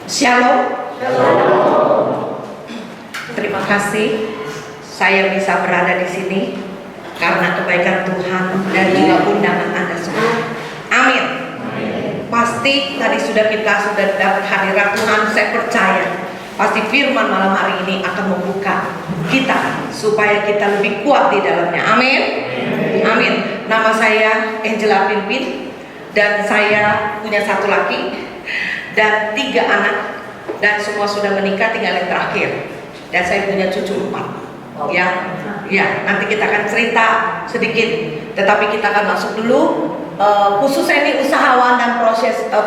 Shalom. Terima kasih saya bisa berada di sini karena kebaikan Tuhan dan juga undangan Anda semua. Amin. Pasti tadi kita sudah dapat hadirat Tuhan. Saya percaya pasti firman malam hari ini akan membuka kita supaya kita lebih kuat di dalamnya. Amin. Amin. Nama saya Angela Pimpin dan saya punya 1 laki dan 3 anak, dan semua sudah menikah, tinggal yang terakhir. Dan saya punya cucu 4. Ya, nanti kita akan cerita sedikit. Tetapi kita akan masuk dulu. Khususnya ini usahawan dan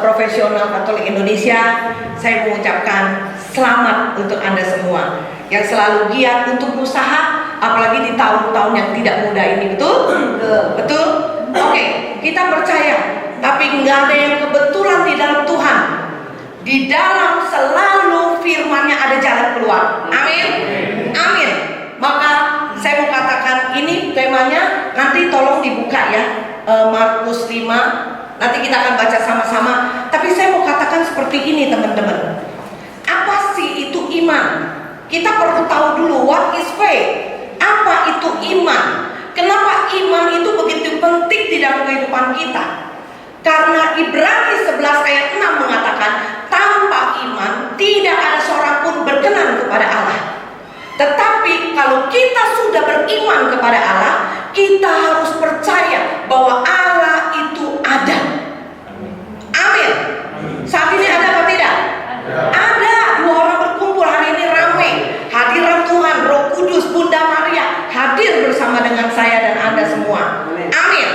profesional Katolik Indonesia, saya mengucapkan selamat untuk Anda semua yang selalu giat untuk berusaha, apalagi di tahun-tahun yang tidak mudah ini. Betul? Betul? Oke, kita percaya. Tapi nggak ada yang kebetulan di dalam Tuhan. Di dalam selalu firman-Nya ada jalan keluar. Amin. Amin. Maka saya mau katakan ini temanya, nanti tolong dibuka ya, Markus 5. Nanti kita akan baca sama-sama. Tapi saya mau katakan seperti ini teman-teman. Apa sih itu iman? Kita perlu tahu dulu what is faith. Apa itu iman? Kenapa iman itu begitu penting di dalam kehidupan kita? Karena Ibrani 11 ayat 6 mengatakan, tanpa iman tidak ada seorang pun berkenan kepada Allah. Tetapi kalau kita sudah beriman kepada Allah, kita harus percaya bahwa Allah itu ada. Amin. Saat ini ada apa tidak? Ada. 2 orang berkumpul hari ini ramai. Hadirat Tuhan, Roh Kudus, Bunda Maria hadir bersama dengan saya dan Anda semua. Amin.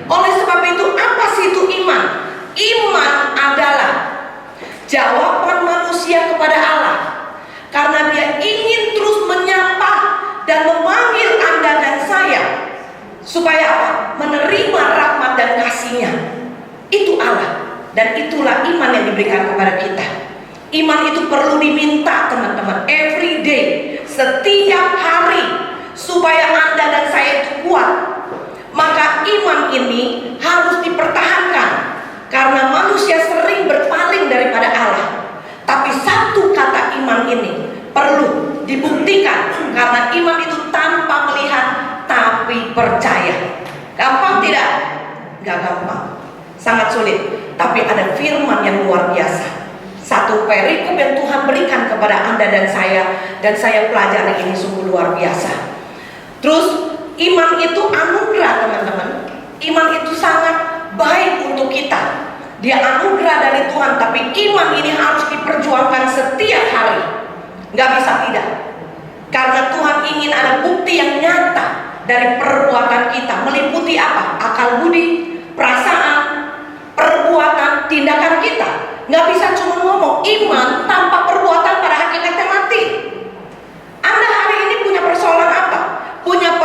Oleh sebab itu, apa sih itu iman? Iman adalah jawaban manusia kepada Allah, karena dia ingin terus menyapa dan memanggil Anda dan saya supaya apa? Menerima rahmat dan kasih-Nya. Itu Allah, dan itulah iman yang diberikan kepada kita. Iman itu perlu diminta teman-teman, every day, setiap hari, supaya Anda dan saya itu kuat. Maka iman ini harus dipertahankan, karena manusia sering berpaling daripada Allah. Tapi satu kata iman ini perlu dibuktikan, karena iman itu tanpa melihat tapi percaya. Gampang tidak? Gak gampang, sangat sulit. Tapi ada firman yang luar biasa, satu perikop yang Tuhan berikan kepada Anda dan saya pelajari ini sungguh luar biasa. Terus iman itu anugerah teman-teman. Iman itu sangat baik untuk kita. Dia anugerah dari Tuhan, tapi iman ini harus diperjuangkan setiap hari. Gak bisa tidak. Karena Tuhan ingin ada bukti yang nyata dari perbuatan kita. Meliputi apa? Akal budi, perasaan, perbuatan, tindakan kita. Gak bisa cuma ngomong. Iman tanpa perbuatan pada hakikatnya mati. Anda hari ini punya persoalan apa? Punya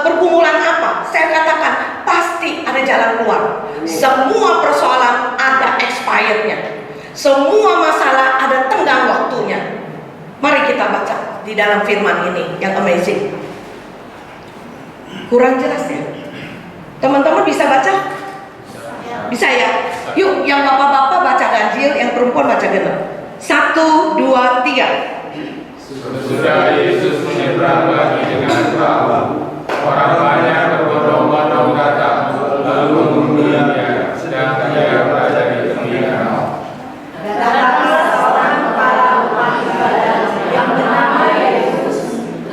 pergumulan apa? Saya katakan pasti ada jalan keluar. Semua persoalan ada expirednya. Semua masalah ada tenggang waktunya. Mari kita baca di dalam firman ini yang amazing. Kurang jelas ya? Teman-teman bisa baca? Bisa ya? Yuk, yang bapak-bapak baca ganjil, yang perempuan baca genap. 1, 2, 3. Sesudah Yesus menyeberang lagi dengan perahu, orang banyak berbondong-bondong datang lalu mengunjunginya, sedang ia berada di tepi danau. Datanglah seorang kepala rumah ibadah yang bernama Yesus.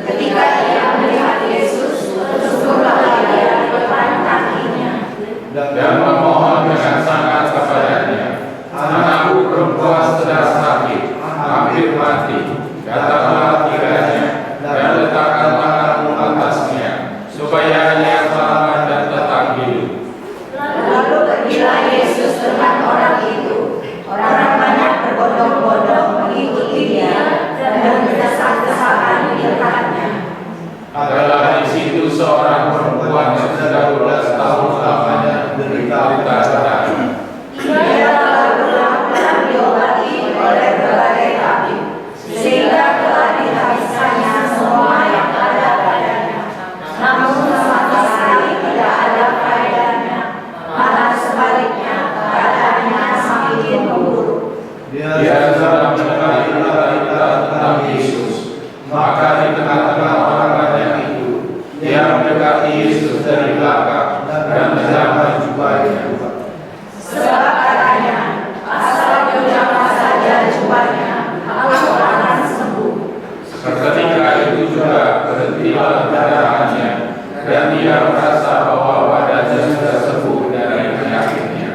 Ketika ia melihat Yesus, tersungguhlah dia di depan kakinya Dan memohon dengan sangat kepadanya, anakku perempuan sedang sakit, hampir mati. Datanglah kiranya dan letakkan tanganmu atasnya, supaya ia selamat dan tetap hidup. Lalu pergilah Yesus dengan orang itu. Orang banyak berbondong-bondong mengikuti dia dan berdesak-desakan di dekatnya. Adalah di situ seorang perempuan yang sudah 12 tahun lamanya menderita darah. Ia telah berulang-ulang diobati oleh berbagai tabib, sehingga telah dihabiskannya semua yang ada padanya. Namun sama sekali tidak ada faedahnya, malah sebaliknya ia merasa bahwa badannya sudah sembuh dari penyakitnya.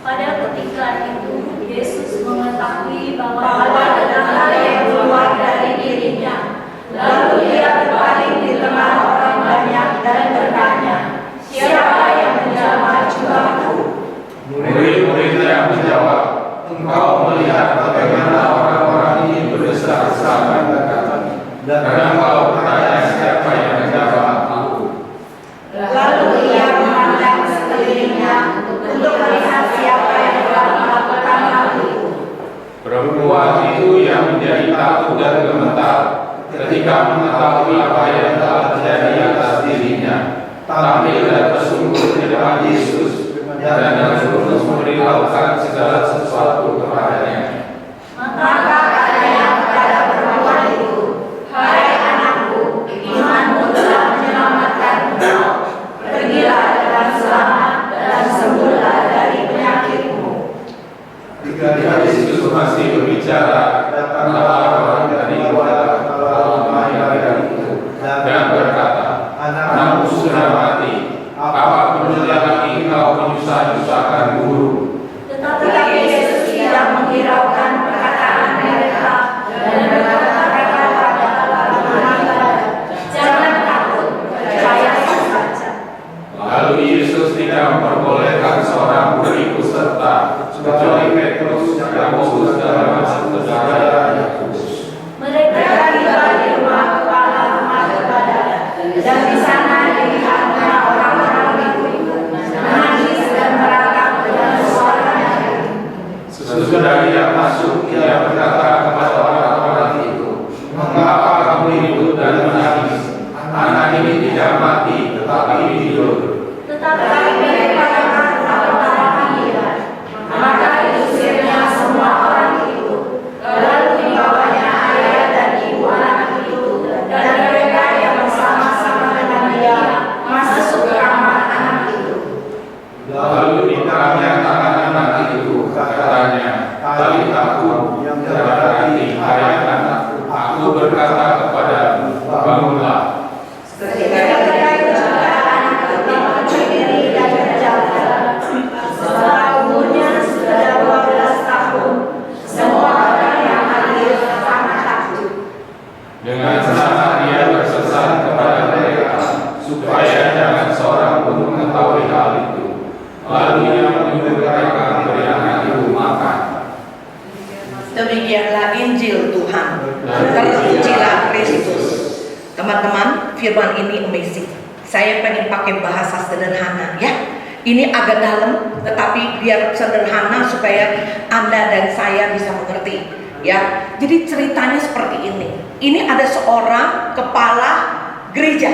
Pada ketika itu, Yesus mengetahui bahwa ada tenaga yang keluar dari dirinya. Lalu dia berbaring di tengah orang banyak dan bertanya, "Siapa yang menjamah jubahku?" Murid-muridnya menjawab, "Engkau melihat bagaimana orang-orang ini berdesak-desakan dan engkau bertanya siapa yang menjamah aku." Lalu ia memandang sekelilingnya untuk melihat siapa yang telah melakukan hal itu. Perempuan itu yang menjadi takut dan gemetar ketika mengetahui apa yang telah terjadi atas dirinya, tampil dan tersungkur di depan Yesus dan dengan tulus memberitahukan segala sesuatu kepadanya. Maka katanya kepada perempuan itu, "Hai anakku, imanmu telah menyelamatkan engkau. Pergilah dengan selamat dan sembuhlah dari penyakitmu." Ketika Yesus masih berbicara, datanglah orang dari luar rumah itu dan berkata, "Anakmu sudah mati. Apa perlu lagi engkau menyusah-nyusahkan guru?" Tetapi Yesus tidak menghiraukan perkataan mereka dan berkata pada orang ibadat, "Jangan takut, percaya saja." Lalu Yesus tidak memperbolehkan seorang pun ikut serta kecuali Petrus, Yakobus dan saudara Yakobus. Mereka tiba di rumah kepala rumah ibadat, dan di sana dilihatnya orang-orang itu menangis dan meratap dengan suara nyaring. Sesudah ia masuk, ia berkata kepada orang-orang itu, "Mengapa kamu ribut dan menangis? Anak ini tidak mati, tetapi tidur." Tetapi mereka tertawa-tawa gila. Maka diusirnya semua orang itu. Lalu dibawanya ayah dan ibu anak itu dan mereka yang bersama-sama dengan dia masuk ke kamar anak itu. Lalu ditahannya tangan anak itu, katanya, "Talitakum," yang berarti, "Hai anak, aku berkata kepadamu, bangunlah." Ketika itu juga anak itu berdiri dan berjalan. Setelah umurnya sudah 12 tahun, semua orang yang hadir sangat takjub. Dengan sangat dia bersesan kepada mereka, supaya jangan seorang pun mengetahui hal itu. Lalu ia menyuruh mereka memberi anak itu makan. Demikianlah Injil Tuhan. Terpujilah Kristus. Teman-teman, firman ini amazing. Saya pengen pakai bahasa sederhana ya. Ini agak dalam, tetapi biar sederhana supaya Anda dan saya bisa mengerti ya. Jadi ceritanya seperti ini. Ini ada seorang kepala gereja,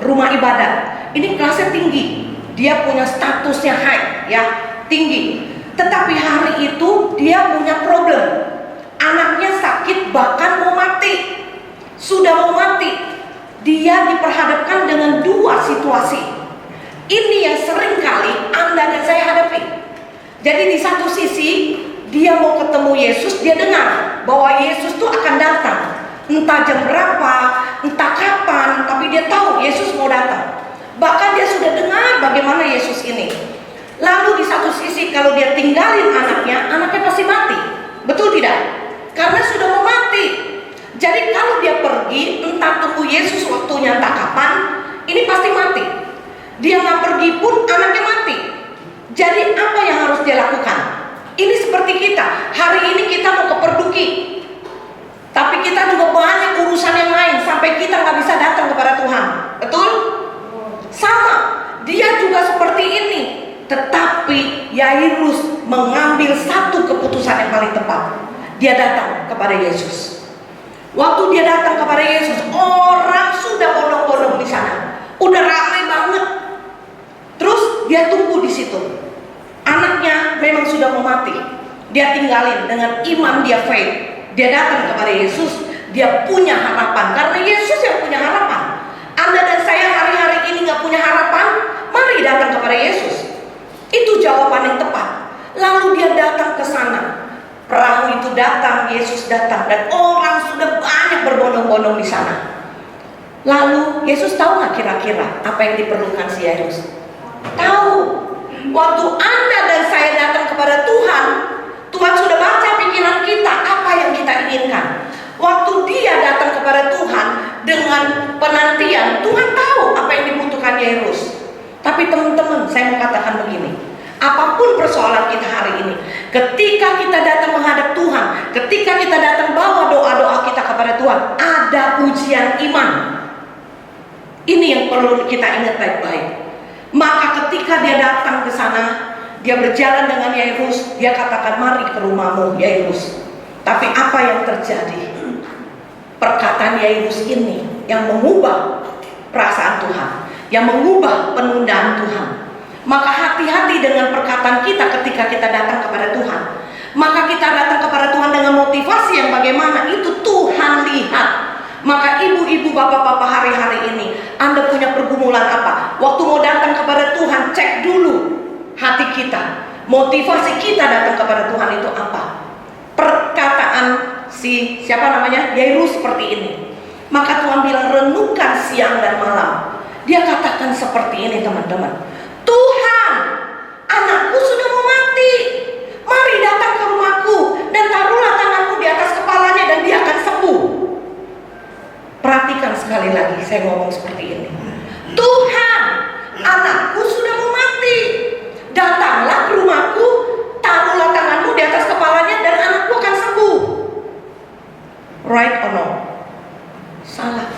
rumah ibadat. Ini kelasnya tinggi. Dia punya statusnya high ya, tinggi. Tetapi hari itu dia punya problem. Anaknya sakit bahkan mau mati. Sudah mau mati. Dia diperhadapkan dengan dua situasi. Ini yang sering kali Anda dan saya hadapi. Jadi di satu sisi dia mau ketemu Yesus, dia dengar bahwa Yesus tuh akan datang. Entah jam berapa, entah kapan, tapi dia tahu Yesus mau datang. Bahkan dia sudah dengar bagaimana Yesus ini. Lalu di satu sisi kalau dia tinggalin anaknya pasti mati. Betul tidak? Karena sudah mau mati. Jadi kalau dia pergi, entah tunggu Yesus waktunya entah kapan, ini pasti mati. Dia nggak pergi pun anaknya mati. Jadi apa yang harus dia lakukan? Ini seperti kita. Hari ini kita mau ke Perduki, tapi kita juga banyak urusan yang lain sampai kita nggak bisa datang kepada Tuhan. Betul? Sama. Dia juga seperti ini. Tetapi Yairus mengambil satu keputusan yang paling tepat. Dia datang kepada Yesus. Waktu dia datang kepada Yesus, orang sudah bondong-bondong di sana, udah ramai banget. Terus dia tunggu di situ. Anaknya memang sudah mau mati. Dia tinggalin dengan iman dia faith. Dia datang kepada Yesus. Dia punya harapan karena Yesus yang punya harapan. Anda dan saya hari-hari ini nggak punya harapan, mari datang kepada Yesus. Itu jawaban yang tepat. Lalu dia datang ke sana. Perahu itu datang, Yesus datang, dan orang sudah banyak berbondong berbondong-bondong di sana. Lalu Yesus tahu nggak kira-kira apa yang diperlukan si Yairus? Tahu. Waktu Anda dan saya datang kepada Tuhan, Tuhan sudah baca pikiran kita apa yang kita inginkan. Waktu dia datang kepada Tuhan dengan penantian, Tuhan tahu apa yang dibutuhkan Yairus. Tapi teman-teman, saya mau katakan begini, apapun persoalan kita hari ini, ketika kita datang menghadap Tuhan, ketika kita datang bawa doa-doa kita kepada Tuhan, ada ujian iman. Ini yang perlu kita ingat baik-baik. Maka ketika dia datang ke sana, dia berjalan dengan Yairus, dia katakan, mari ke rumahmu Yairus. Tapi apa yang terjadi? Perkataan Yairus ini yang mengubah perasaan Tuhan, yang mengubah penundaan Tuhan. Maka hati-hati dengan perkataan kita ketika kita datang kepada Tuhan. Maka kita datang kepada Tuhan dengan motivasi yang bagaimana itu Tuhan lihat. Maka ibu-ibu, bapak-bapak hari-hari ini, Anda punya pergumulan apa? Waktu mau datang kepada Tuhan, cek dulu hati kita. Motivasi kita datang kepada Tuhan itu apa? Perkataan siapa namanya? Yairus seperti ini. Maka Tuhan bilang, renungkan siang dan malam. Dia katakan seperti ini, teman-teman. Tuhan, anakku sudah mau mati. Mari datang ke rumahku dan taruhlah tanganmu di atas kepalanya dan dia akan sembuh. Perhatikan sekali lagi, saya ngomong seperti ini. Tuhan, anakku sudah mau mati. Datanglah ke rumahku, taruhlah tanganmu di atas kepalanya dan anakku akan sembuh. Right or no? Salah.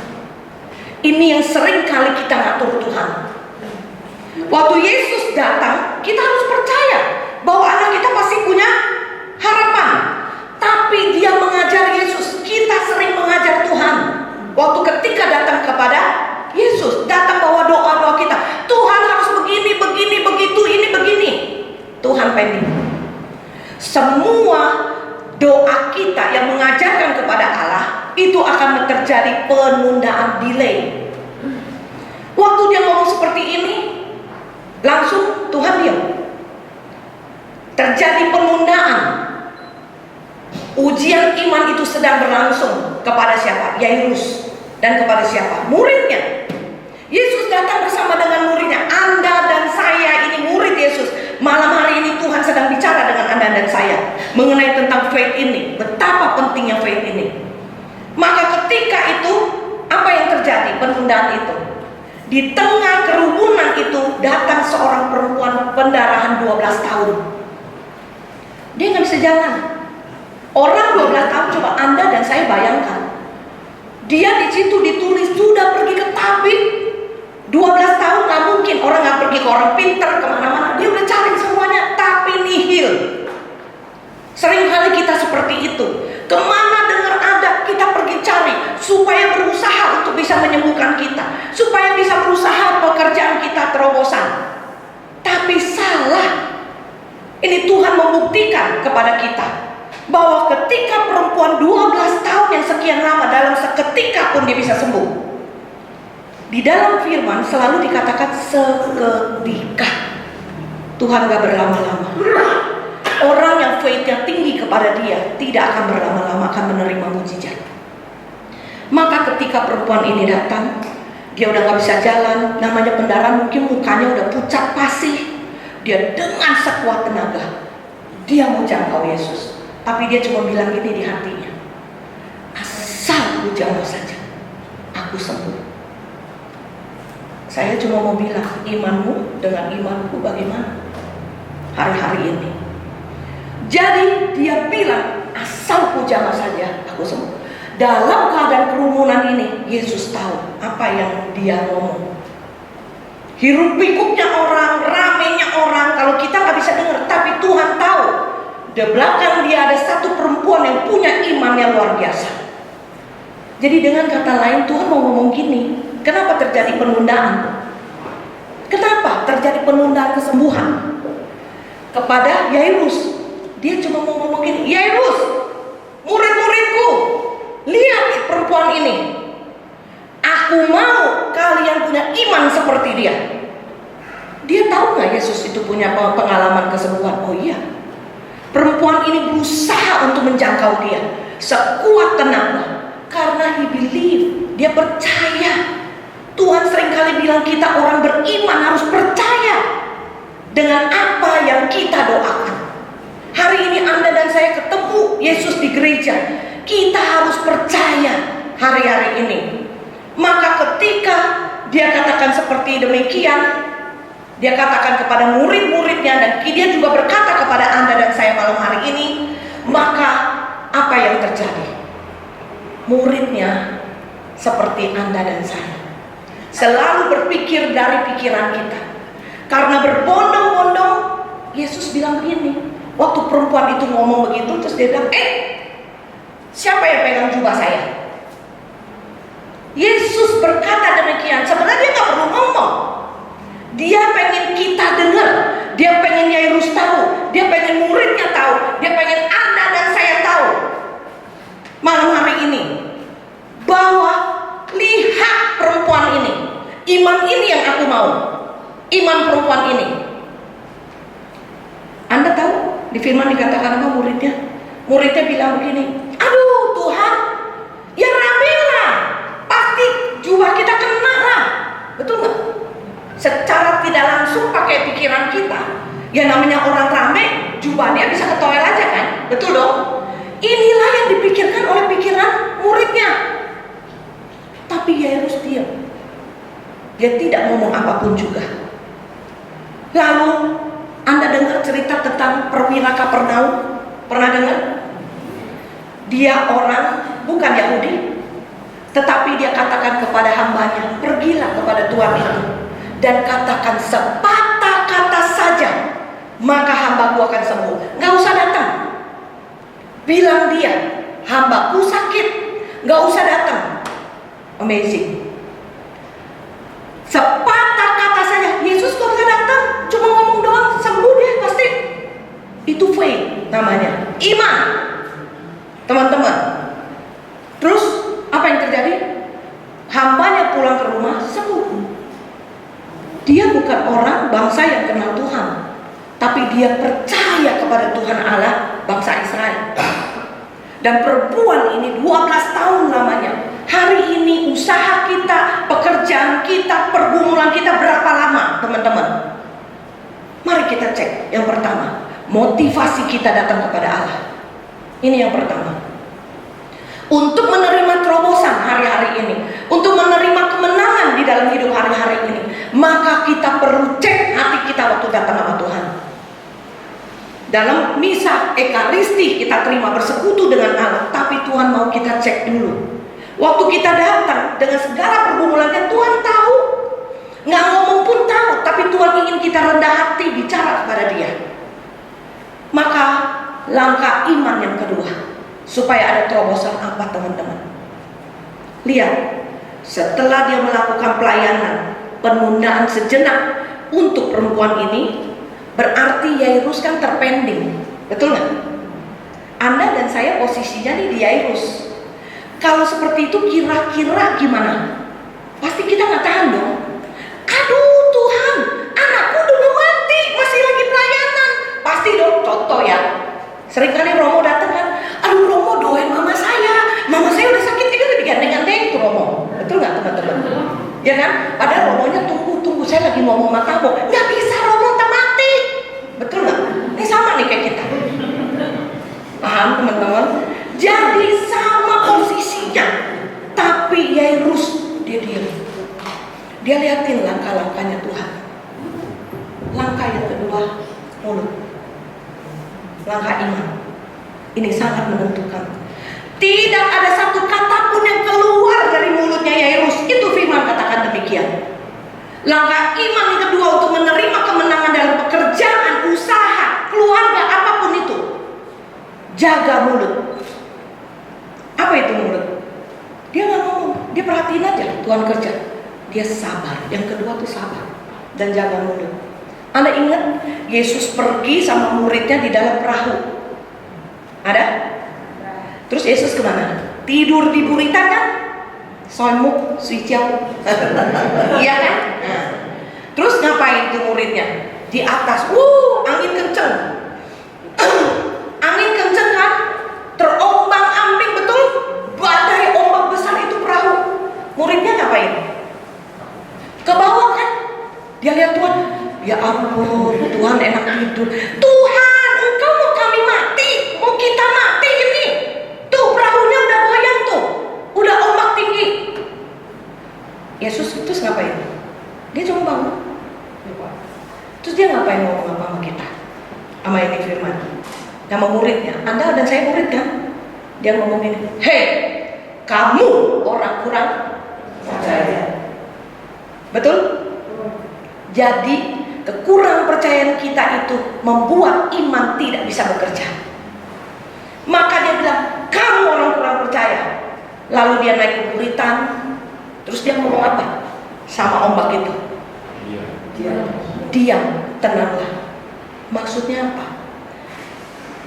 Ini yang sering kali kita ngatur Tuhan. Waktu Yesus datang, kita harus percaya bahwa anak kita pasti punya harapan. Tapi dia mengajar Yesus, kita sering mengajar Tuhan. Waktu ketika datang kepada Yesus, datang bawa doa-doa kita, Tuhan harus begini, begini, begitu, ini begini. Tuhan pending. Semua doa kita yang mengajarkan kepada Allah itu akan terjadi penundaan, delay. Waktu dia ngomong seperti ini, langsung Tuhan diam. Terjadi penundaan. Ujian iman itu sedang berlangsung kepada siapa? Yairus. Dan kepada siapa? Muridnya. Yesus datang bersama dengan muridnya. Anda dan saya ini murid Yesus. Malam hari ini Tuhan sedang bicara dengan Anda dan saya mengenai tentang faith ini. Betapa pentingnya faith ini. Maka ketika itu, apa yang terjadi? Penundaan itu. Di tengah kerumunan itu datang seorang perempuan pendarahan 12 tahun. Dia nggak bisa jalan. Orang 12 tahun, coba Anda dan saya bayangkan. Dia di situ ditulis sudah pergi ke tabib. 12 tahun nggak mungkin orang nggak pergi ke orang pintar kemana-mana. Dia udah cari semuanya, tapi nihil. Seringkali kita seperti itu. Kemana dengar ada, kita pergi cari supaya berusaha untuk bisa menyembuhkan kita, supaya bisa berusaha pekerjaan kita terobosan. Tapi salah. Ini Tuhan membuktikan kepada kita bahwa ketika perempuan 12 tahun yang sekian lama, dalam seketika pun dia bisa sembuh. Di dalam firman selalu dikatakan seketika. Tuhan gak berlama-lama. Orang yang faith-nya tinggi kepada dia tidak akan berlama-lama, akan menerima mujizat. Maka ketika perempuan ini datang, dia udah gak bisa jalan, namanya pendarahan, mungkin mukanya udah pucat pasih. Dia dengan sekuat tenaga, dia mau jangkau Yesus. Tapi dia cuma bilang gini di hatinya, asal ku jangkau saja, aku sembuh. Saya cuma mau bilang, imanmu dengan imanku bagaimana hari-hari ini? Jadi dia bilang, asal ku jangkau saja, aku sembuh. Dalam keadaan kerumunan ini, Yesus tahu apa yang dia ngomong. Hiruk pikuknya orang, ramenya orang, kalau kita nggak bisa dengar, tapi Tuhan tahu. Di belakang dia ada satu perempuan yang punya iman yang luar biasa. Jadi dengan kata lain, Tuhan mau ngomong gini, kenapa terjadi penundaan? Kenapa terjadi penundaan kesembuhan kepada Yairus? Dia cuma mau ngomong gini, Yairus, murid-muridku, lihat perempuan ini. Aku mau kalian punya iman seperti dia. Dia tahu nggak Yesus itu punya pengalaman kesembuhan? Oh iya. Perempuan ini berusaha untuk menjangkau dia sekuat tenaga karena he Dia percaya. Tuhan seringkali bilang kita orang beriman harus percaya dengan apa yang kita doakan. Hari ini Anda dan saya ketemu Yesus di gereja. Kita harus percaya hari-hari ini. Maka ketika dia katakan seperti demikian, dia katakan kepada murid-muridnya, dan dia juga berkata kepada Anda dan saya malam hari ini, maka apa yang terjadi? Muridnya seperti Anda dan saya, selalu berpikir dari pikiran kita. Karena berbondong-bondong, Yesus bilang begini. Waktu perempuan itu ngomong begitu, terus dia bilang, siapa yang pegang jubah saya? Yesus berkata demikian. Sebenarnya dia gak perlu ngomong. Dia pengen kita dengar. Dia pengen Yairus tahu. Dia pengen muridnya tahu. Dia pengen Anda dan saya tahu malam hari ini, bahwa lihat perempuan ini. Iman ini yang aku mau. Iman perempuan ini. Anda tahu di firman dikatakan apa muridnya? Muridnya bilang begini, aduh Tuhan, ya ramelah, pasti jubah kita kena lah. Betul nggak? Secara tidak langsung pakai pikiran kita. Ya namanya orang rame, jubah dia bisa ke toilet aja kan? Betul dong? Inilah yang dipikirkan oleh pikiran muridnya. Tapi Yairus diam. Dia tidak ngomong apapun juga. Lalu Anda dengar cerita tentang perwira Kapernaum? Pernah dengar? Dia orang bukan Yahudi, tetapi dia katakan kepada hambanya, pergilah kepada Tuhan itu dan katakan sepatah kata saja, maka hambaku akan sembuh. Gak usah datang. Bilang dia, hambaku sakit, gak usah datang. Amazing. Sepatah kata saja, Yesus gak usah datang, cuma ngomong doang, sembuh dia pasti. Itu faith namanya, iman. Teman-teman, terus apa yang terjadi? Hambanya pulang ke rumah sembuh. Dia bukan orang bangsa yang kenal Tuhan, tapi dia percaya kepada Tuhan Allah bangsa Israel. Dan perempuan ini 12 tahun lamanya. Hari ini usaha kita, pekerjaan kita, pergumulan kita berapa lama, teman-teman? Mari kita cek. Yang pertama, motivasi kita datang kepada Allah. Ini yang pertama. Untuk menerima terobosan hari-hari ini, untuk menerima kemenangan di dalam hidup hari-hari ini, maka kita perlu cek hati kita waktu datang sama Tuhan. Dalam misa ekaristi kita terima bersekutu dengan Allah, tapi Tuhan mau kita cek dulu. Waktu kita datang dengan segala pergumulannya, Tuhan tahu. Nggak ngomong pun tahu, tapi Tuhan ingin kita rendah hati bicara kepada Dia. Maka langkah iman yang kedua, supaya ada terobosan apa teman-teman? Lihat, setelah dia melakukan pelayanan, penundaan sejenak untuk perempuan ini, berarti Yairus kan terpending. Betul nggak? Anda dan saya posisinya nih di Yairus. Kalau seperti itu kira-kira gimana? Pasti kita nggak tahan dong. Aduh Tuhan, anakku udah mau mati, masih lagi pelayanan. Pasti dong, contoh ya. Seringkali Romo datang kan, aduh Romo doain mama saya udah sakit, itu udah digandeng-gandeng tuh Romo. Betul nggak teman-teman? Ya kan? Padahal Romonya tunggu, saya lagi ngomong sama kamu. Nggak bisa Romo, tak mati. Betul nggak? Ini sama nih kayak kita. Paham teman-teman? Jadi sama posisinya, tapi Yairus dia diam. Dia liatin langkah-langkahnya Tuhan. Langkah yang kedua, mulut. Langkah iman. Ini sangat menentukan. Tidak ada satu kata pun yang keluar dari mulutnya Yairus. Itu firman katakan demikian. Langkah iman yang kedua untuk menerima kemenangan dalam pekerjaan, usaha, keluarga, apapun itu. Jaga mulut. Apa itu mulut? Dia nggak ngomong, dia perhatiin aja Tuhan kerja. Dia sabar. Yang kedua tuh sabar dan jaga mulut. Anda ingat Yesus pergi sama muridnya di dalam perahu? Ada? Terus Yesus kemana? Tidur di buritan kan? Soimuk, suiciau. Iya kan? Nah. Terus ngapain tuh muridnya? Di atas, angin kenceng. Angin kenceng kan? Terombang ambing, betul? Badai ombak besar itu perahu. terus ngapain? Dia cuma bangun. Terus dia ngapain ngomong apa sama kita? Sama ini firman. Nama muridnya, Anda dan saya murid kan? Dia ngomong ini, hei, kamu orang kurang percaya. Betul? Jadi kekurang percayaan kita itu membuat iman tidak bisa bekerja. Maka dia bilang, kamu orang kurang percaya. Lalu dia naik ke buritan. Terus dia ngomong apa sama ombak itu? Diam, tenanglah. Maksudnya apa?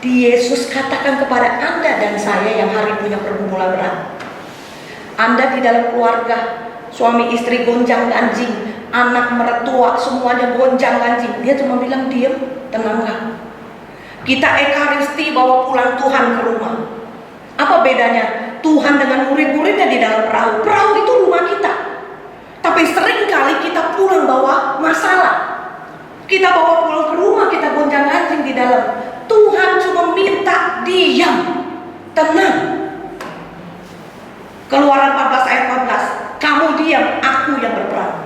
Yesus katakan kepada Anda dan saya yang hari punya pergumulan berat. Anda di dalam keluarga, suami istri gonjang ganjing, anak mertua semuanya gonjang ganjing. Dia cuma bilang diam, tenanglah. Kita ekaristi bawa pulang Tuhan ke rumah. Apa bedanya Tuhan dengan murid-muridnya di dalam perahu? Perahu itu rumah kita. Tapi seringkali kita pulang bawa masalah. Kita bawa pulang ke rumah, kita gonjang ganjing di dalam. Tuhan cuma minta diam, tenang. Keluaran 14 ayat 14, kamu diam, aku yang berperang.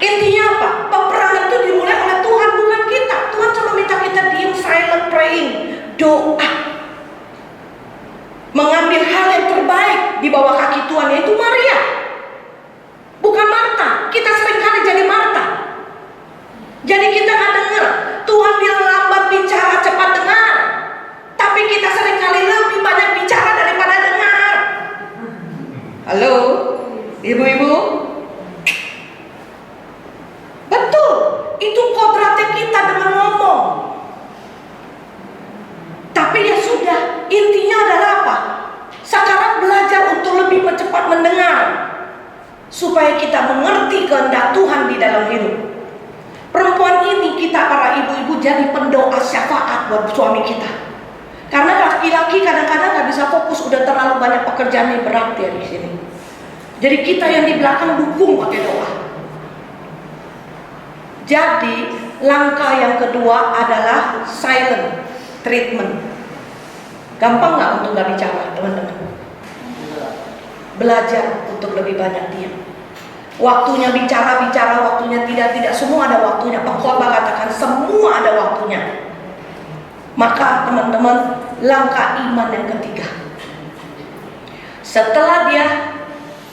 Intinya apa? Peperangan itu dimulai oleh Tuhan, bukan kita. Tuhan cuma minta kita diam, silent praying, doa, mengambil hal yang terbaik di bawah kaki Tuhan, yaitu Maria, bukan Marta. Kita seringkali jadi Marta. Jadi kita nggak dengar. Tuhan bilang lambat bicara, cepat dengar. Tapi kita seringkali lebih banyak bicara daripada dengar. Halo, ibu-ibu? Betul, itu kodratnya kita dengan ngomong. Tapi ya sudah, intinya adalah apa? Sekarang belajar untuk lebih cepat mendengar, supaya kita mengerti kehendak Tuhan di dalam hidup. Perempuan ini, kita para ibu-ibu jadi pendoa syafaat buat suami kita. Karena laki-laki kadang-kadang gak bisa fokus, udah terlalu banyak pekerjaan yang berat ya di sini. Jadi kita yang di belakang dukung pakai doa. Jadi langkah yang kedua adalah silent treatment. Gampang nggak untuk nggak bicara, teman-teman? Belajar untuk lebih banyak diam. Waktunya bicara, waktunya tidak, semua ada waktunya. Pengkhotbah katakan semua ada waktunya. Maka teman-teman, langkah iman yang ketiga, setelah dia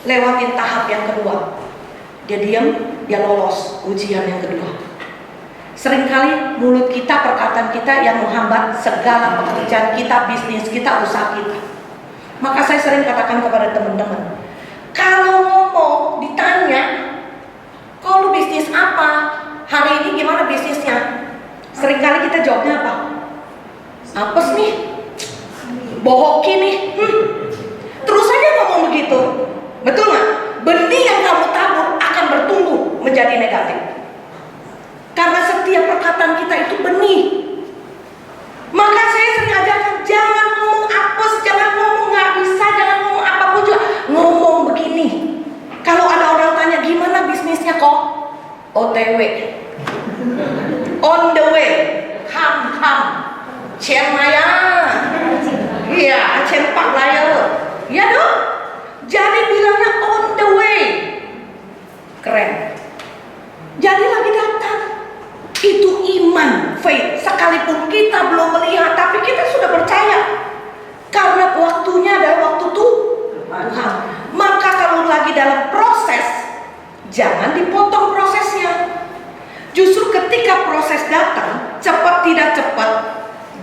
lewatin tahap yang kedua, dia diam, dia lolos ujian yang kedua. Seringkali mulut kita, perkataan kita yang menghambat segala pekerjaan kita, bisnis kita, usaha kita. Maka saya sering katakan kepada teman-teman, kalau ngomong ditanya, kalau bisnis apa? Hari ini gimana bisnisnya? Seringkali kita jawabnya apa? Apes nih, bohoki nih, terus aja ngomong begitu. Betul nggak? Benih yang kamu tabur akan bertumbuh menjadi negatif. Karena setiap perkataan kita itu benih. Maka saya sering ajarkan, jangan ngomong apes, jangan ngomong nggak bisa, jangan ngomong apapun juga. Ngomong begini. Kalau ada orang tanya gimana bisnisnya kok? OTW, on the way, come, Cenmaya, iya, Cenpak Layo, ya dong. Jadi bilangnya on the way, keren. Jadi lagi datang. Itu iman, faith. Sekalipun kita belum melihat, tapi kita sudah percaya. Karena waktunya adalah waktu Tuhan. Maka kalau lagi dalam proses, jangan dipotong prosesnya. Justru ketika proses datang, cepat tidak cepat,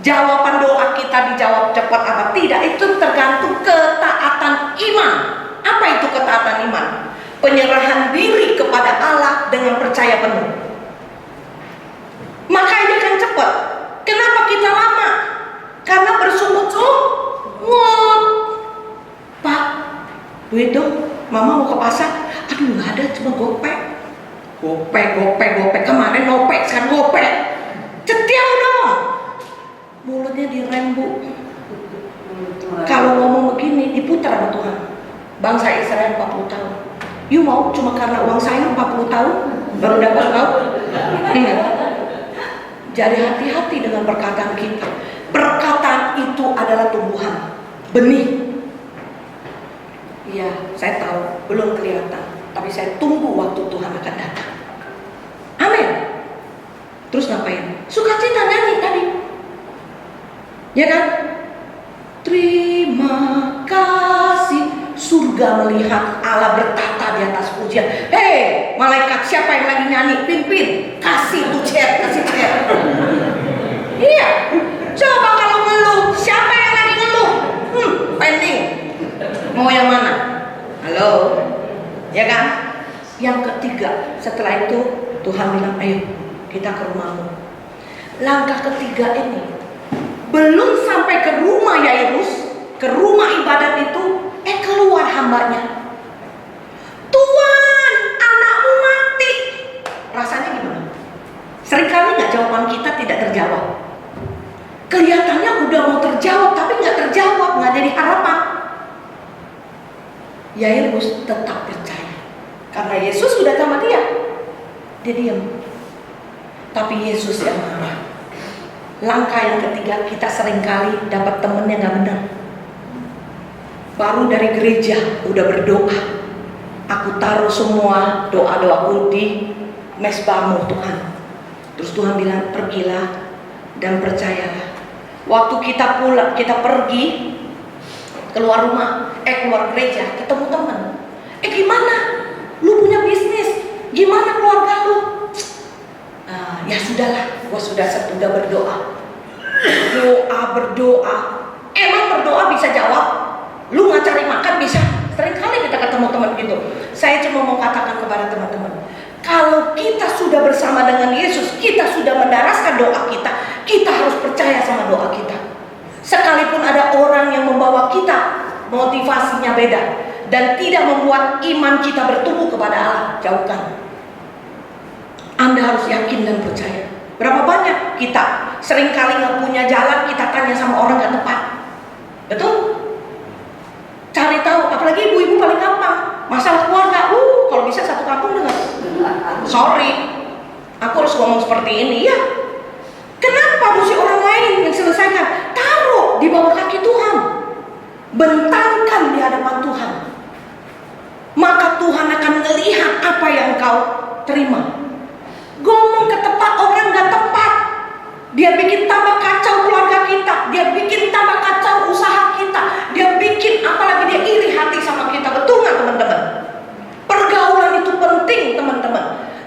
jawaban doa kita dijawab cepat apa tidak, itu tergantung ketaatan iman. Apa itu ketaatan iman? Penyerahan diri kepada Allah dengan percaya penuh. Maka ini akan cepat. Kenapa kita lama? Karena bersungut-sungut. Pak, duit dong, mama mau ke pasar. Aduh nggak ada, cuma gopek. Kemarin gopek, sekarang gopek. Cetil dong. Mulutnya direm, Bu. Kalau ngomong begini diputar sama Tuhan. Bangsa Israel 40 tahun. You mau cuma karena uang saya 40 tahun baru dapat kau? Jadi hati-hati dengan perkataan kita. Perkataan itu adalah tumbuhan, benih. Iya, saya tahu belum kelihatan, tapi saya tunggu waktu Tuhan akan datang. Amin. Terus ngapain? Sukacita nyanyi tadi. Ya kan? Terima kasih, surga melihat Allah bertata di atas pujian. Hei, malaikat siapa yang lagi nyanyi? Pimpin, kasih tuh chair, kasih chair. Iya, coba kalau ngeluh, siapa yang lagi ngeluh? Pending. Mau yang mana? Halo, ya kan? Yang ketiga, setelah itu Tuhan bilang, ayo kita ke rumahmu. Langkah ketiga ini belum sampai ke rumah Yairus, ke rumah ibadat itu, keluar hambanya. Tuhan, anakmu mati. Rasanya gimana? Seringkali nggak jawaban kita tidak terjawab. Kelihatannya udah mau terjawab, tapi nggak terjawab, nggak jadi harapan. Yairus tetap percaya, karena Yesus sudah sama dia. Dia diam. Tapi Yesus yang marah. Langkah yang ketiga, kita seringkali dapat temen yang gak benar. Baru dari gereja udah berdoa, aku taruh semua doa-doaku di mesbahmu Tuhan. Terus Tuhan bilang, pergilah dan percayalah. Waktu kita pulang, kita pergi keluar rumah, keluar gereja, ketemu teman. Gimana? Lu punya bisnis? Gimana keluarga lu? Ya sudahlah, gua sudah berdoa. Berdoa. Emang berdoa bisa jawab? Lu nggak cari makan bisa? Seringkali kita ketemu teman gitu. Saya cuma mau katakan kepada teman-teman, kalau kita sudah bersama dengan Yesus, kita sudah mendaraskan doa kita, kita harus percaya sama doa kita. Sekalipun ada orang yang membawa kita motivasinya beda dan tidak membuat iman kita bertumbuh kepada Allah, jauhkan. Anda harus yakin dan percaya. Berapa banyak kita seringkali nggak punya jalan, kita tanya sama orang nggak tepat. Betul? Cari tahu, apalagi ibu-ibu paling gampang. Masalah keluarga, kalau bisa satu kampung dengar. Sorry, aku harus ngomong seperti ini ya. Kenapa mesti orang lain yang selesaikan? Taruh di bawah kaki Tuhan, bentangkan di hadapan Tuhan. Maka Tuhan akan melihat apa yang kau terima. Ngomong ke tempat orang gak tepat, dia bikin tambah kacau keluarga kita, dia bikin tambah kacau usaha kita, dia bikin apalagi dia iri hati sama kita. Betul gak teman-teman? Pergaulan itu penting teman-teman.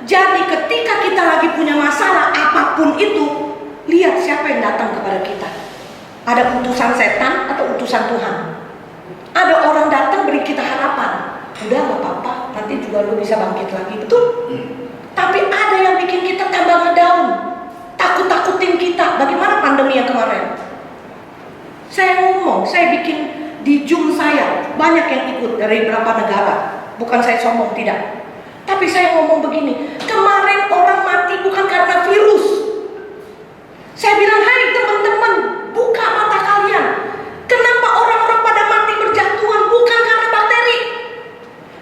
Jadi ketika kita lagi punya masalah apapun itu, lihat siapa yang datang kepada kita. Ada utusan setan atau utusan Tuhan? Ada orang datang beri kita harapan, udah gak apa-apa, nanti juga lu bisa bangkit lagi. Betul? Tapi ada yang bikin kita tambah ngedown, takut-takutin kita. Bagaimana pandemi yang kemarin? Saya ngomong, saya bikin di Zoom saya, banyak yang ikut dari beberapa negara. Bukan saya sombong, tidak. Tapi saya ngomong begini, kemarin orang mati bukan karena virus. Saya bilang, hai teman-teman, buka mata kalian. Kenapa orang-orang pada mati berjatuhan? Bukan karena bakteri.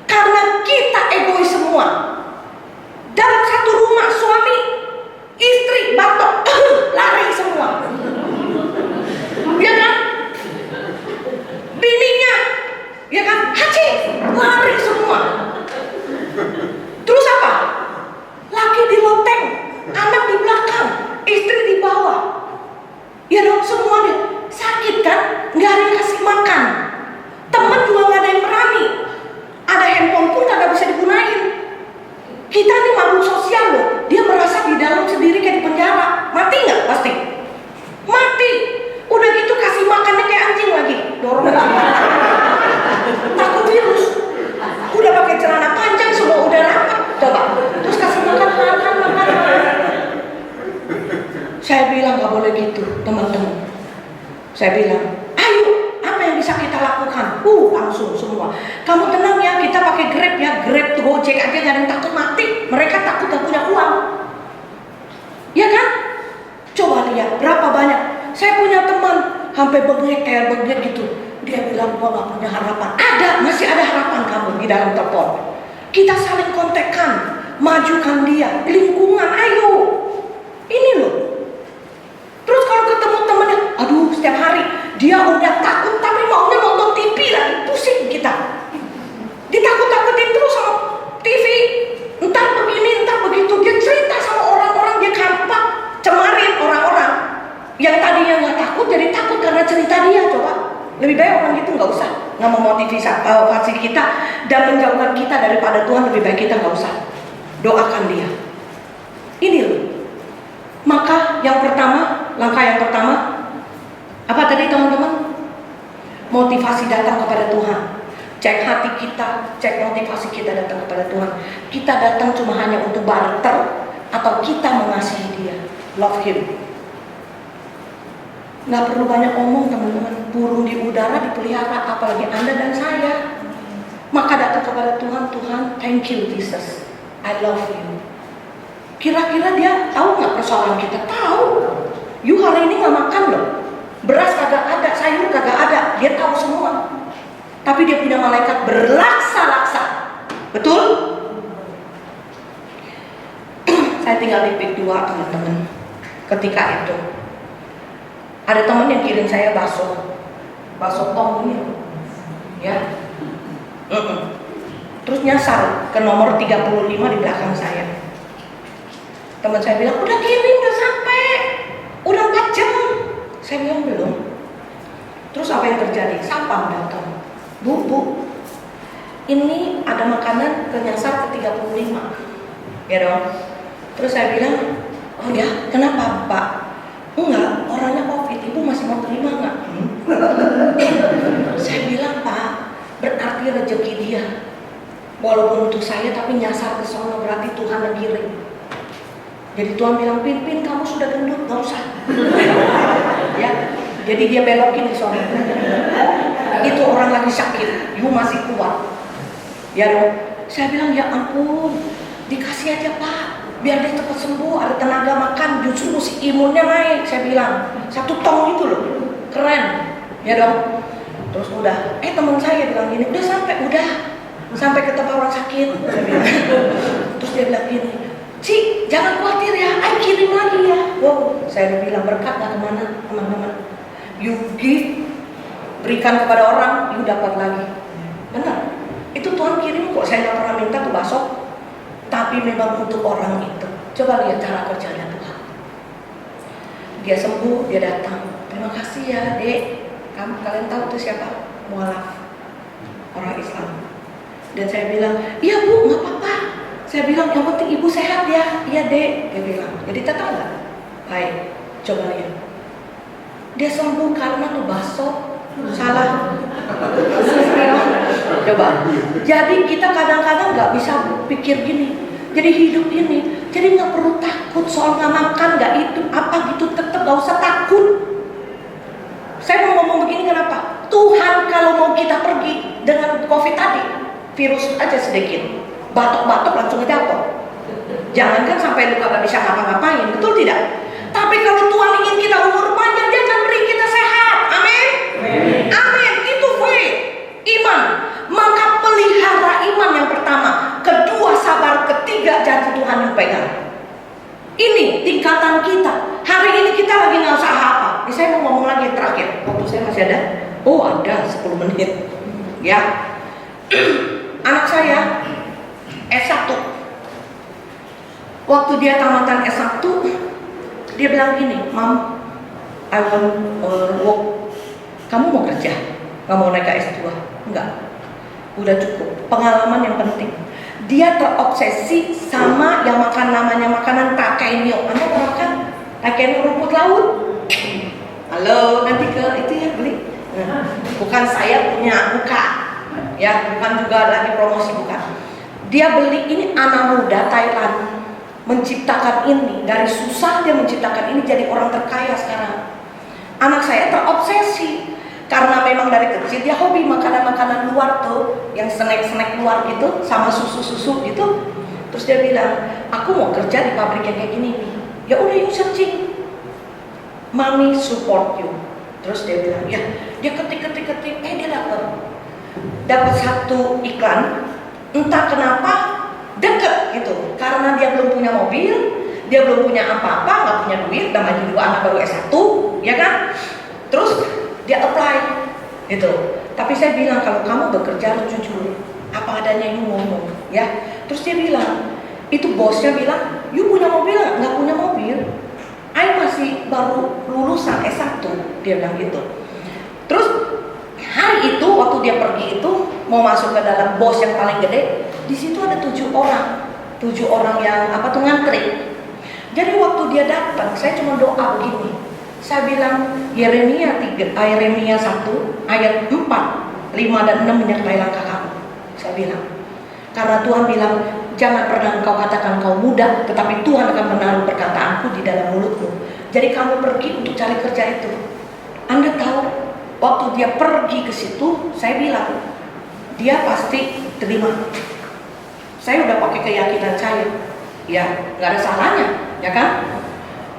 Karena kita egois semua. Dalam satu rumah, suami, istri, batok, lari semua. Ya kan? Bininya, ya kan? Haji, lari semua. Terus apa? Laki di loteng, anak di belakang, istri di bawah. Ya dong, semuanya sakit kan? Nggak ada yang kasih makan. Temen juga nggak ada yang berani. Ada handphone pun nggak bisa digunain. Kita ini makhluk sosial loh. Dia merasa di dalam sendiri kayak di penjara. Mati nggak? Pasti mati. Udah gitu kasih makannya kayak anjing lagi, dorong takut virus. Udah pakai celana panjang semua udah rapat. Coba terus kasih makan. Saya bilang nggak boleh gitu teman-teman. Saya bilang, ayo, apa yang bisa kita lakukan? Langsung semua. Kamu tenang ya, kita pakai Grab ya, Grab tuh Gojek aja nggak ada yang takut mati. Mereka takut gak punya uang. Ya kan? Coba lihat berapa banyak. Saya punya teman sampai bengek gitu. Dia bilang gua gak punya harapan. Ada, masih ada harapan kamu di dalam telepon. Kita saling kontekan, majukan dia, lingkungan, ayo. Ini loh. Terus kalau ketemu temennya, aduh setiap hari dia udah takut tapi maunya nonton TV lagi, pusing kita. Ditakut-takutin terus sama TV evaluasi kita dan menjauhkan kita daripada Tuhan, lebih baik kita nggak usah doakan dia. Ini loh. Maka yang pertama, langkah yang pertama apa tadi teman-teman? Motivasi datang kepada Tuhan. Cek hati kita, cek motivasi kita datang kepada Tuhan. Kita datang cuma hanya untuk barter atau kita mengasihi dia, love him. Nggak perlu banyak omong teman-teman. Burung di udara dipelihara, apalagi Anda dan saya. Maka datang kepada Tuhan, Tuhan, thank you Jesus, I love you. Kira-kira dia tahu nggak persoalan kita? Tahu. You hari ini nggak makan loh, beras kagak ada, sayur kagak ada, dia tahu semua. Tapi dia punya malaikat berlaksa-laksa, betul? Saya tinggal di PIK 2 teman-teman. Ketika itu ada teman yang kirim saya bakso tong ini, ya. Terus nyasar ke nomor 35 di belakang saya. Teman saya bilang, udah kirim, udah sampai, udah 4 jam. Saya bilang belum. Terus apa yang terjadi? Satpam datang. Bu, ini ada makanan kenyasar ke 35, ya dong. Terus saya bilang, oh ya, kenapa Pak? Enggak, orangnya COVID, ibu masih mau terima nggak? Saya bilang, Pak, berarti rezeki dia. Walaupun untuk saya, tapi nyasar ke sana berarti Tuhan yang kirim. Jadi Tuhan bilang, Pin, kamu sudah gendut, nggak usah. Ya, jadi dia belokin di sana. Itu orang lagi sakit, you masih kuat. Ya dong. Saya bilang, ya ampun, dikasih aja Pak, biar dia cepat sembuh, ada tenaga makan, justru si imunnya naik. Saya bilang, 1 tong itu loh, keren. Ya dong. Terus udah, teman saya bilang gini, udah sampai ke tempat orang sakit. Saya bilang. Terus dia bilang gini, Ci, jangan khawatir ya, kirim lagi ya. Wow, saya udah bilang berkat gak kemana teman-teman. You give, berikan kepada orang, you dapat lagi. Benar, itu Tuhan kirim kok. Saya gak pernah minta tuh bakso, tapi memang untuk orang itu. Coba lihat cara kerjanya Tuhan. Dia sembuh, dia datang. Terima kasih ya dek. Kalian tahu tuh siapa? Mualaf, orang Islam. Dan saya bilang, iya bu, gak apa-apa. Saya bilang, yang penting ibu sehat ya. Iya dek, dia bilang. Jadi tetangga. Baik, coba lihat. Dia sembuh karena tuh bakso salah. Coba. Jadi kita kadang-kadang nggak bisa pikir gini. Jadi hidup ini, jadi nggak perlu takut soal nggak makan, nggak itu apa gitu, tetap nggak usah takut. Saya mau ngomong begini kenapa? Tuhan kalau mau kita pergi dengan COVID tadi, virus aja sedikit, batuk-batuk langsung jatuh. Jangankan sampai luka nggak bisa ngapa-ngapain, betul tidak? Tapi kalau Tuhan ingin kita umur panjang, Dia akan beri kita sehat. Amin. Amin. Itu faith, iman. Maka pelihara iman yang pertama, kedua sabar, ketiga janji Tuhan yang pegang. Ini tingkatan kita. Hari ini kita lagi nggak usaha apa. Ini saya mau ngomong lagi yang terakhir. Waktu saya masih ada. Oh ada 10 menit. Ya. Anak saya S1. Waktu dia tamatan S1, dia bilang gini, Mom, I want work. Kamu mau kerja? Gak mau naik ke S2? Enggak. Udah cukup. Pengalaman yang penting. Dia terobsesi sama yang makan namanya makanan takenyo. Anda mau makan takenyo rumput laut? Halo, nanti ke itu ya beli. Bukan saya punya, bukan. Ya, bukan juga lagi promosi, bukan. Dia beli ini, anak muda Thailand menciptakan ini, dari susah dia menciptakan ini jadi orang terkaya sekarang. Anak saya terobsesi karena memang dari kecil dia hobi makanan-makanan luar tuh, yang snack-snack luar gitu, sama susu-susu gitu. Terus dia bilang, aku mau kerja di pabrik yang kayak gini nih. Ya udah, you searching, Mami support you. Terus dia bilang, ya, dia ketik, dia dapat satu iklan, entah kenapa deket gitu, karena dia belum punya mobil, dia belum punya apa-apa, nggak punya duit, namanya juga anak baru S1, ya kan? Terus dia apply gitu. Tapi saya bilang, kalau kamu bekerja harus jujur, apa adanya, you ngomong ya. Terus dia bilang, itu bosnya bilang, you punya mobil nggak punya mobil, I masih baru lulusan S1, dia bilang gitu. Terus hari itu waktu dia pergi itu mau masuk ke dalam bos yang paling gede. Di situ ada 7 orang. 7 orang yang ngantri. Jadi waktu dia datang, saya cuma doa begini. Saya bilang Yeremia 1 ayat 4, 5 dan 6 menyertai langkah kamu. Saya bilang, karena Tuhan bilang, jangan pernah engkau katakan kau muda, tetapi Tuhan akan menaruh perkataanku di dalam mulutmu. Jadi kamu pergi untuk cari kerja itu. Anda tahu, waktu dia pergi ke situ, saya bilang, dia pasti terima. Saya udah pakai keyakinan saya, ya nggak ada salahnya, ya kan?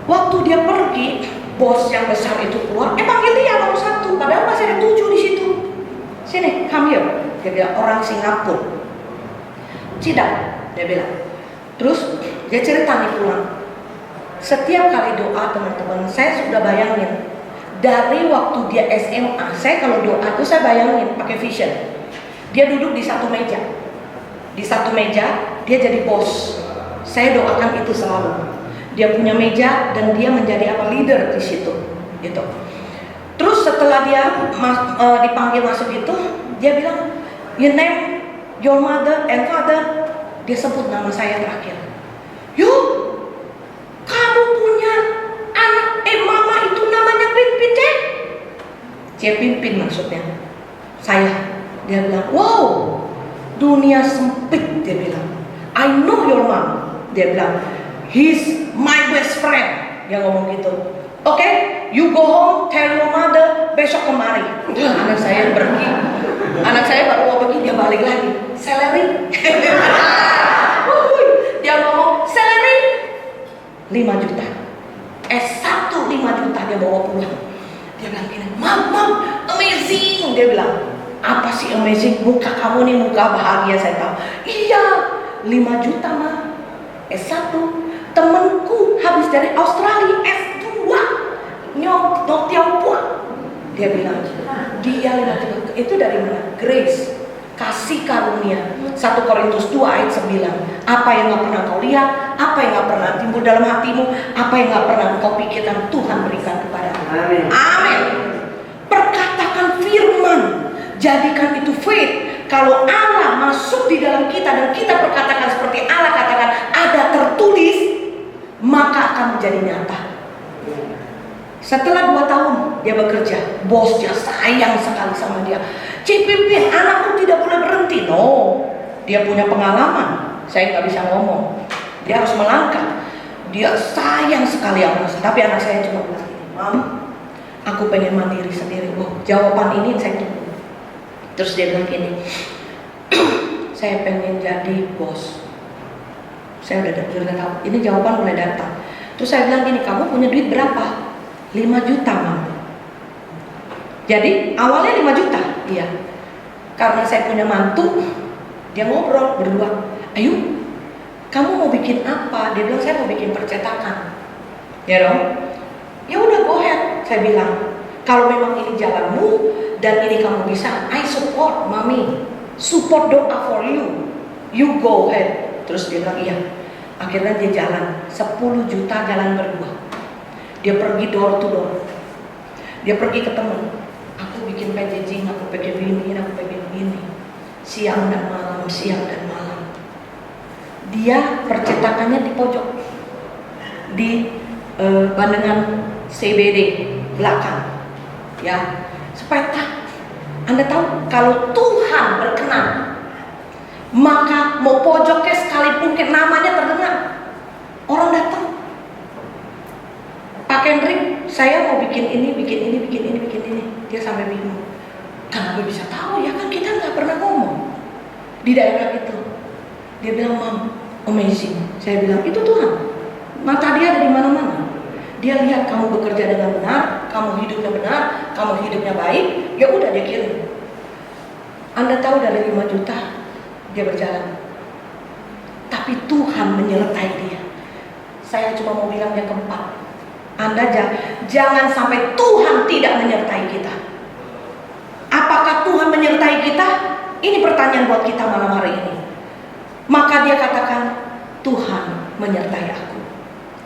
Waktu dia pergi, bos yang besar itu keluar, panggil dia nomor 1, padahal masih ada 7 di situ. Sini, come here. Dia bilang, orang Singapura. Tidak, dia bilang. Terus dia cerita nih pulang. Setiap kali doa teman-teman, saya sudah bayangin dari waktu dia SMA, saya kalau doa tuh saya bayangin pakai vision. Dia duduk di satu meja. Di satu meja dia jadi bos. Saya doakan itu selalu. Dia punya meja dan dia menjadi leader di situ. Gitu. Terus setelah dia dipanggil masuk itu, dia bilang, "You name your mother and father." Dia sebut nama saya terakhir. "Yuk, kamu punya anak, mama itu namanya Pimpin, Cek." Cek Pimpin maksudnya. Saya. Dia bilang, "Wow, dunia sempit," dia bilang. "I know your mom." Dia bilang, "He's my best friend." Dia ngomong gitu. "Oke, you go home, tell your mother, besok kemari." Anak saya pergi. Anak saya baru mau pergi, dia balik lagi. "Salary." Dia ngomong, "Salary 5 juta. S1 5 juta dia bawa pulang." Dia bilang gini, Mom, amazing." Dia bilang, "Apa sih amazing? Muka kamu nih muka bahagia." Saya tahu. "Iya, 5 juta mah. S1. Temenku habis dari Australia S2. Nyok Tiongkok." Dia bilang, dia 5 juta. Itu dari mana? Grace, kasih karunia. 1 Korintus 2 ayat 9. Apa yang gak pernah kau lihat, apa yang gak pernah timbul dalam hatimu, apa yang gak pernah kau pikirkan, Tuhan berikan kepadamu. Amin. Amin. Perkatakan firman, jadikan itu faith. Kalau Allah masuk di dalam kita dan kita perkatakan seperti Allah katakan, ada tertulis, maka akan menjadi nyata. Setelah 2 tahun dia bekerja, bosnya sayang sekali sama dia. "Cik Pimpin, anakku tidak boleh berhenti." No, dia punya pengalaman. Saya nggak bisa ngomong. Dia harus melangkah. Dia sayang sekali sama saya. Tapi anak saya cuma bilang, "Mam, aku pengen mandiri sendiri." Oh, jawaban ini saya tunggu. Terus dia bilang gini, "Saya pengen jadi bos." Saya udah tahu. Ini jawaban mulai datang. Terus saya bilang gini, "Kamu punya duit berapa?" 5 juta, Mam. Jadi awalnya 5 juta. Iya. Karena saya punya mantu, dia ngobrol berdua. "Ayo, kamu mau bikin apa?" Dia bilang, "Saya mau bikin percetakan." Ya dong. "Ya udah, go ahead." Saya bilang, "Kalau memang ini jalanmu dan ini kamu bisa, I support, Mami. Support doa for you. You go ahead." Terus dia bilang, "Iya." Akhirnya dia jalan 10 juta jalan berdua. Dia pergi door to door. Dia pergi ke teman. "Aku bikin packaging, aku bikin begini, aku bikin begini." Siang dan malam, siang dan malam. Dia percetakannya di pojok, di bandengan CBD belakang, ya, supaya Anda tahu kalau Tuhan berkenan, maka mau pojoknya sekalipun namanya terdengar, orang datang. "Pak Kendrick, saya mau bikin ini. Dia sampai bingung. Kenapa bisa tahu? Ya kan kita nggak pernah ngomong di daerah itu. Dia bilang, "Mam, amazing." Saya bilang, "Itu Tuhan. Mata dia ada di mana-mana. Dia lihat kamu bekerja dengan benar, kamu hidupnya benar, kamu hidupnya baik. Ya udah, dia kirim." Anda tahu dari 5 juta dia berjalan. Tapi Tuhan menyertai dia. Saya cuma mau bilang yang keempat. Anda jangan sampai Tuhan tidak menyertai kita. Apakah Tuhan menyertai kita? Ini pertanyaan buat kita malam hari ini. Maka dia katakan, "Tuhan menyertai aku."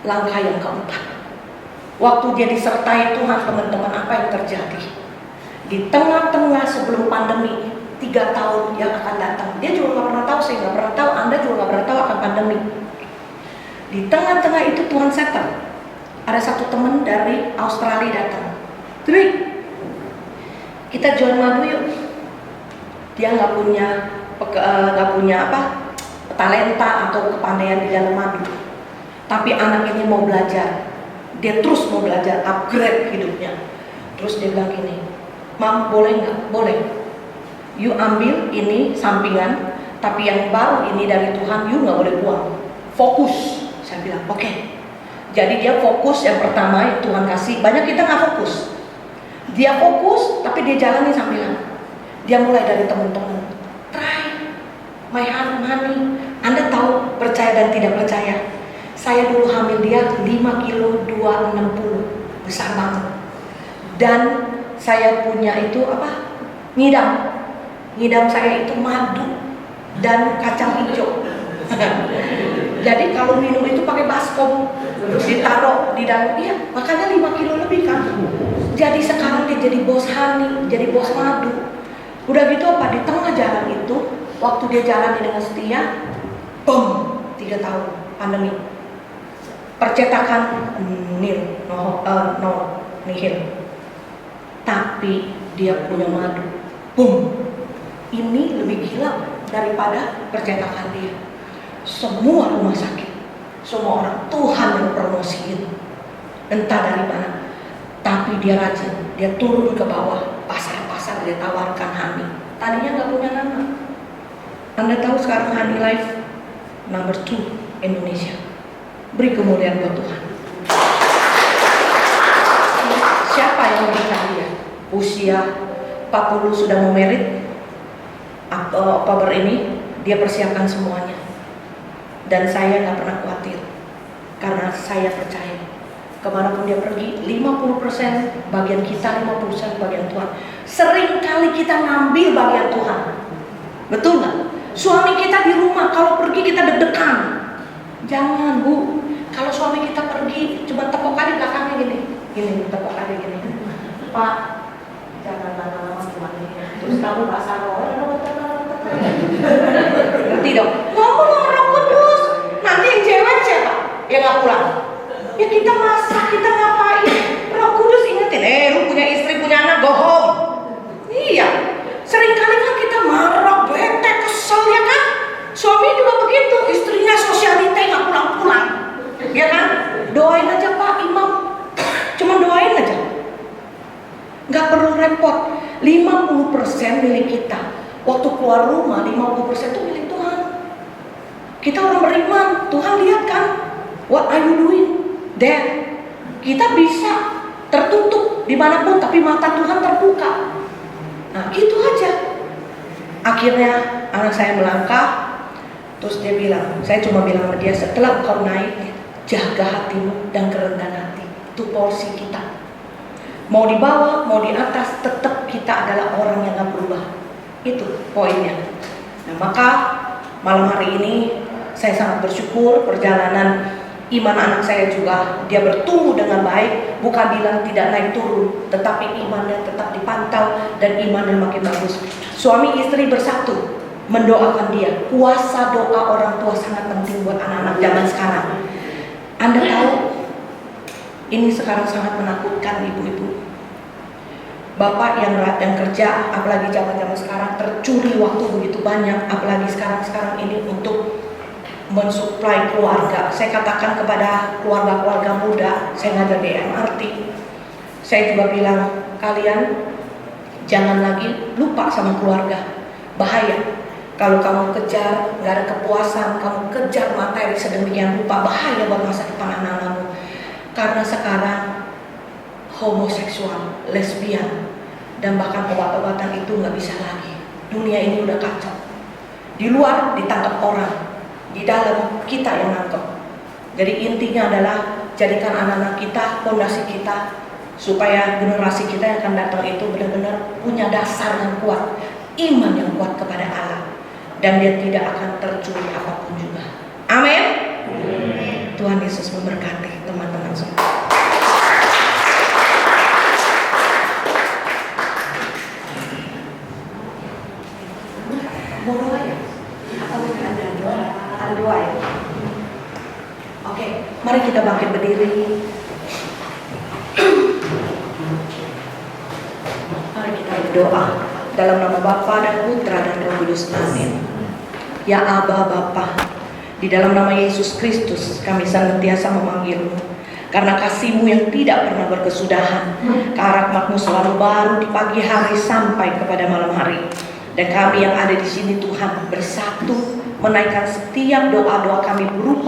Langkah yang keempat. Waktu dia disertai Tuhan, teman-teman, apa yang terjadi? Di tengah-tengah sebelum pandemi, 3 tahun yang akan datang. Dia juga nggak pernah tahu, saya nggak pernah tahu, Anda juga nggak pernah tahu akan pandemi. Di tengah-tengah itu Tuhan settle. Ada satu teman dari Australia datang. Tri, kita jual madu yuk. Dia nggak punya talenta atau kepandaian di dalam madu. Tapi anak ini mau belajar. Dia terus mau belajar, upgrade hidupnya. Terus dia bilang gini, Mam, boleh nggak? Boleh. You ambil ini sampingan, tapi yang baru ini dari Tuhan, you nggak boleh buang. Fokus. Saya bilang, oke. Jadi dia fokus yang pertama yang Tuhan kasih. Banyak kita nggak fokus. Dia fokus, tapi dia jalani sambilan. Dia mulai dari teman-teman. Try, my honey. Anda tahu percaya dan tidak percaya. Saya dulu hamil dia 5 kilo 260, besar banget. Dan saya punya itu ngidam saya itu madu dan kacang hijau. Jadi kalau minum itu pakai baskom, ditaruh di dalam, iya, makanya 5 kilo lebih kan. Jadi sekarang dia jadi bos honey, jadi bos madu. Udah gitu di tengah jalan itu, waktu dia jalan dengan setia, boom, 3 tahun pandemi. Percetakan nihil. Tapi dia punya madu, boom. Ini lebih gila daripada percetakan dia. Semua rumah sakit, semua orang Tuhan yang promosiin, entah dari mana. Tapi dia rajin, dia turun ke bawah pasar-pasar, dia tawarkan honey. Tadinya nggak punya nama. Anda tahu sekarang Honey Life number 2 Indonesia. Beri kemuliaan buat Tuhan. Siapa yang memberikan dia? Usia 40 sudah mau merit. Oktober ini dia persiapkan semuanya. Dan saya nggak pernah khawatir, karena saya percaya kemanapun dia pergi, 50% bagian kita, 50% bagian Tuhan. Sering kali kita ngambil bagian Tuhan, betul nggak? Suami kita di rumah kalau pergi kita deg-degan. Jangan, Bu. Kalau suami kita pergi cuma tepuk kali belakangnya gini, tepuk kali gini. Pak, jangan lama-lama Tuhan ini. Terus kamu bahasa roh, ngerti dong? Ngomong Roh Kudus. Nanti yang cewek siapa? Yang nggak pulang. Ya kita masak, kita ngapain? Roh Kudus ingetin, lu punya istri, punya anak, go home. Iya. Seringkali kan kita marah, bete, kesel ya kan? Suami juga begitu, istrinya sosialita nggak pulang-pulang. Ya kan? Doain aja Pak Imam. Cuma doain aja. Nggak perlu repot. 50% milik kita. Waktu keluar rumah 50% itu milik Tuhan. Kita orang beriman, Tuhan lihat kan, what are you doing there? Kita bisa tertutup dimanapun, tapi mata Tuhan terbuka. Nah gitu aja. Akhirnya anak saya melangkah, terus dia bilang, saya cuma bilang sama dia, setelah kau naik, jaga hatimu dan kerendahan hati. Itu porsi kita. Mau di bawah, mau di atas, tetap kita adalah orang yang gak berubah. Itu poinnya. Nah maka malam hari ini saya sangat bersyukur perjalanan iman anak saya juga, dia bertumbuh dengan baik. Bukan bilang tidak naik turun, tetapi imannya tetap dipantau dan imannya makin bagus. Suami istri bersatu mendoakan dia. Kuasa doa orang tua sangat penting buat anak-anak zaman sekarang. Anda tahu ini sekarang sangat menakutkan ibu-ibu. Bapak yang kerja, apalagi zaman-zaman sekarang tercuri waktu begitu banyak, apalagi sekarang ini untuk mensuplai keluarga. Saya katakan kepada keluarga-keluarga muda, saya ngajar di MRT, saya juga bilang, kalian jangan lagi lupa sama keluarga. Bahaya. Kalau kamu kejar, gak ada kepuasan, kamu kejar materi sedemikian rupa, bahaya buat masa depan anak-anakmu. Karena sekarang homoseksual, lesbian, dan bahkan obat-obatan itu nggak bisa lagi. Dunia ini udah kacau. Di luar ditangkap orang, di dalam kita yang nangkep. Jadi intinya adalah jadikan anak-anak kita, fondasi kita, supaya generasi kita yang akan datang itu benar-benar punya dasar yang kuat, iman yang kuat kepada Allah, dan dia tidak akan tercuri apapun juga. Amin. Tuhan Yesus memberkati teman-teman semua. Ada dua ya. Oke, mari kita bangkit berdiri. Mari kita berdoa dalam nama Bapa dan Putra dan Roh Kudus. Amin. Ya Aba Bapa, di dalam nama Yesus Kristus kami senantiasa memanggil-Mu, karena kasih-Mu yang tidak pernah berkesudahan, karakter-Mu selalu baru di pagi hari sampai kepada malam hari. Dan kami yang ada di sini Tuhan bersatu menaikkan setiap doa-doa kami berupa